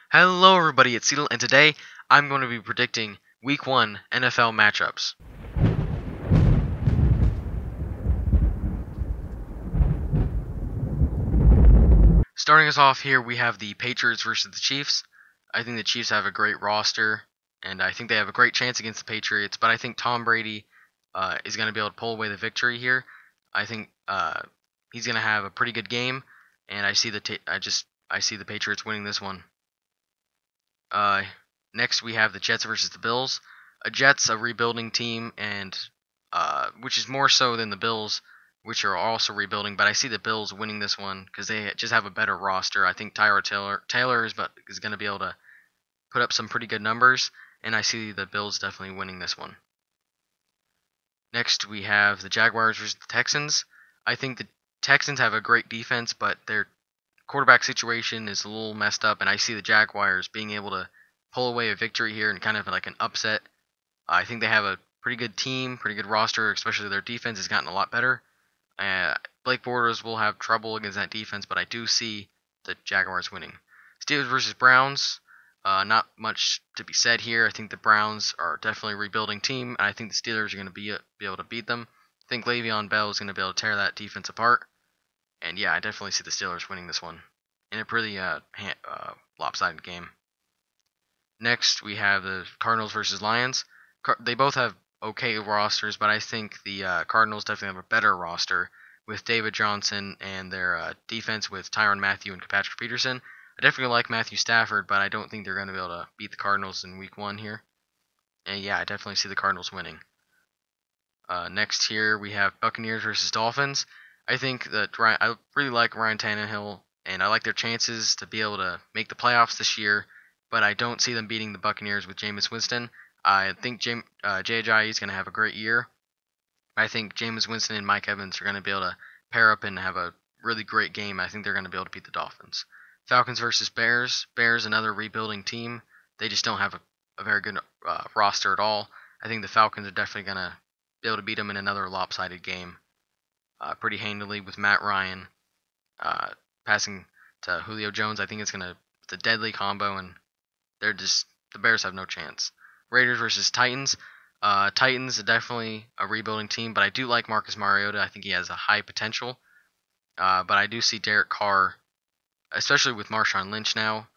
Hello everybody, it's Seedle, and today I'm going to be predicting Week 1 NFL matchups. Starting us off here, we have the Patriots versus the Chiefs. I think the Chiefs have a great roster, and I think they have a great chance against the Patriots, but I think Tom Brady is going to be able to pull away the victory here. I think he's going to have a pretty good game, and I see the Patriots winning this one. Next we have the Jets versus the Bills. Jets a rebuilding team, and which is more so than the Bills, which are also rebuilding. But I see the Bills winning this one because they just have a better roster. I think Tyrod Taylor is going to be able to put up some pretty good numbers, and I see the Bills definitely winning this one. Next we have the Jaguars versus the Texans. I think the Texans have a great defense, but their quarterback situation is a little messed up, and I see the Jaguars being able to pull away a victory here and kind of like an upset. I think they have a pretty good team, pretty good roster, especially their defense has gotten a lot better. Blake Bortles will have trouble against that defense, but I do see the Jaguars winning. Steelers versus Browns. Not much to be said here. I think the Browns are definitely a rebuilding team, and I think the Steelers are going to be able to beat them. I think Le'Veon Bell is going to be able to tear that defense apart. And yeah, I definitely see the Steelers winning this one in a pretty lopsided game. Next, we have the Cardinals versus Lions. They both have okay rosters, but I think the Cardinals definitely have a better roster with David Johnson and their defense with Tyrann Mathieu and Patrick Peterson. I definitely like Matthew Stafford, but I don't think they're going to be able to beat the Cardinals in Week 1 here. And yeah, I definitely see the Cardinals winning. Next here, we have Buccaneers versus Dolphins. I think that I really like Ryan Tannehill, and I like their chances to be able to make the playoffs this year, but I don't see them beating the Buccaneers with Jameis Winston. I think Jay Ajayi is going to have a great year. I think Jameis Winston and Mike Evans are going to be able to pair up and have a really great game. I think they're going to be able to beat the Dolphins. Falcons versus Bears. Bears, another rebuilding team. They just don't have a very good roster at all. I think the Falcons are definitely going to be able to beat them in another lopsided game. Pretty handily with Matt Ryan passing to Julio Jones. I think it's a deadly combo, and the Bears have no chance. Raiders versus Titans. Titans are definitely a rebuilding team, but I do like Marcus Mariota. I think he has a high potential. But I do see Derek Carr, especially with Marshawn Lynch now,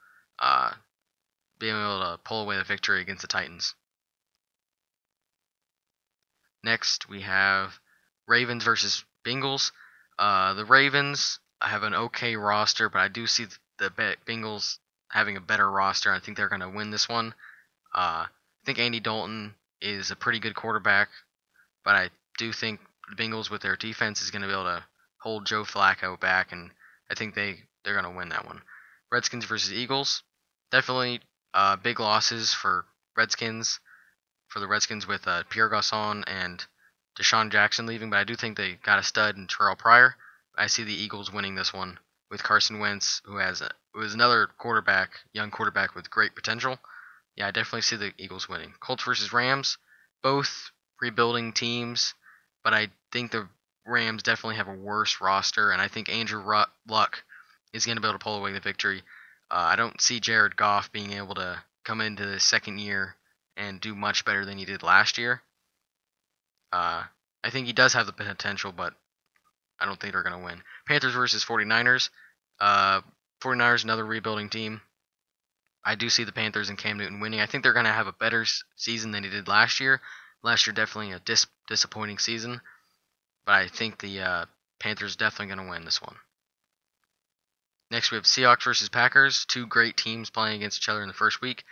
being able to pull away the victory against the Titans. Next, we have Ravens versus Bengals. The Ravens have an okay roster, but I do see the Bengals having a better roster. I think they're going to win this one. I think Andy Dalton is a pretty good quarterback, but I do think the Bengals with their defense is going to be able to hold Joe Flacco back, and I think they're going to win that one. Redskins versus Eagles. Definitely big losses for the Redskins with Pierre Garçon and Deshaun Jackson leaving, but I do think they got a stud in Terrell Pryor. I see the Eagles winning this one with Carson Wentz, who is another young quarterback with great potential. Yeah, I definitely see the Eagles winning. Colts versus Rams, both rebuilding teams, but I think the Rams definitely have a worse roster, and I think Andrew Luck is going to be able to pull away the victory. I don't see Jared Goff being able to come into the second year and do much better than he did last year. I think he does have the potential, but I don't think they're going to win. Panthers versus 49ers. 49ers, another rebuilding team. I do see the Panthers and Cam Newton winning. I think they're going to have a better season than he did last year. Last year, definitely a disappointing season. But I think the Panthers definitely going to win this one. Next, we have Seahawks versus Packers. Two great teams playing against each other in the first week.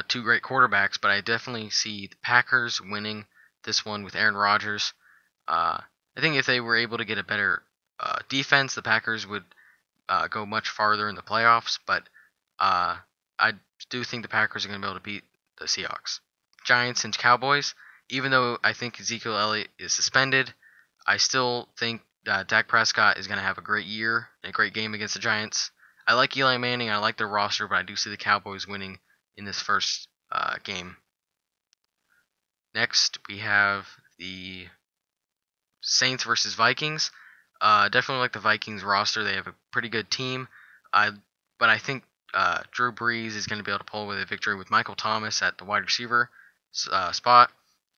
Two great quarterbacks, but I definitely see the Packers winning this one with Aaron Rodgers. I think if they were able to get a better defense, the Packers would go much farther in the playoffs, but I do think the Packers are going to be able to beat the Seahawks. Giants and Cowboys. Even though I think Ezekiel Elliott is suspended, I still think Dak Prescott is going to have a great year and a great game against the Giants. I like Eli Manning. I like their roster, but I do see the Cowboys winning in this first game. Next, we have the Saints versus Vikings. Definitely like the Vikings roster. They have a pretty good team. But I think Drew Brees is going to be able to pull away the victory with Michael Thomas at the wide receiver spot.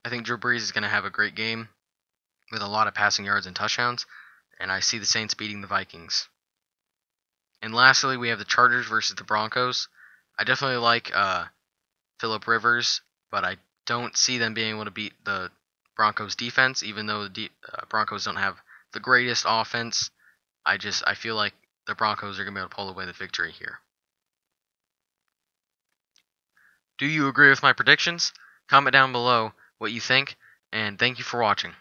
I think Drew Brees is going to have a great game with a lot of passing yards and touchdowns, and I see the Saints beating the Vikings. And lastly, we have the Chargers versus the Broncos. I definitely like Phillip Rivers, but I don't see them being able to beat the Broncos defense, even though the Broncos don't have the greatest offense. I feel like the Broncos are going to be able to pull away the victory here. Do you agree with my predictions? Comment down below what you think, and thank you for watching.